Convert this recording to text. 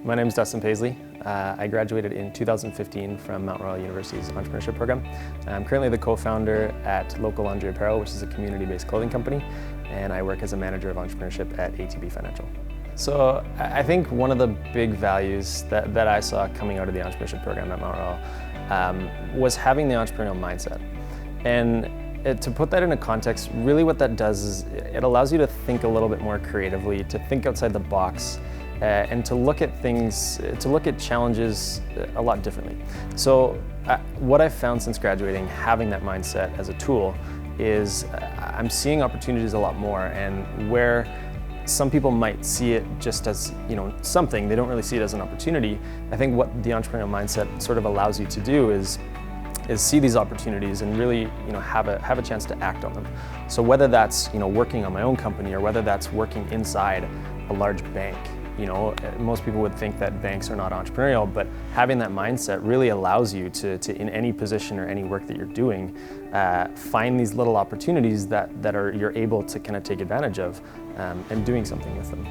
My name is Dustin Paisley. I graduated in 2015 from Mount Royal University's Entrepreneurship program. I'm currently the co-founder at local Apparel, which is a community-based clothing company, and I work as a Manager of Entrepreneurship at ATB Financial. So I think one of the big values that I saw coming out of the entrepreneurship program at Mount Royal was having the entrepreneurial mindset. And to put that into context, really what that does is it allows you to think a little bit more creatively, to think outside the box, and to look at things, to look at challenges a lot differently. So what I've found since graduating, having that mindset as a tool, is I'm seeing opportunities a lot more, and where some people might see it just as, something, they don't really see it as an opportunity. I think what the entrepreneurial mindset sort of allows you to do is see these opportunities and really have a chance to act on them. So whether that's working on my own company or whether that's working inside a large bank, most people would think that banks are not entrepreneurial, but having that mindset really allows you to in any position or any work that you're doing, find these little opportunities that you're able to kind of take advantage of and doing something with them.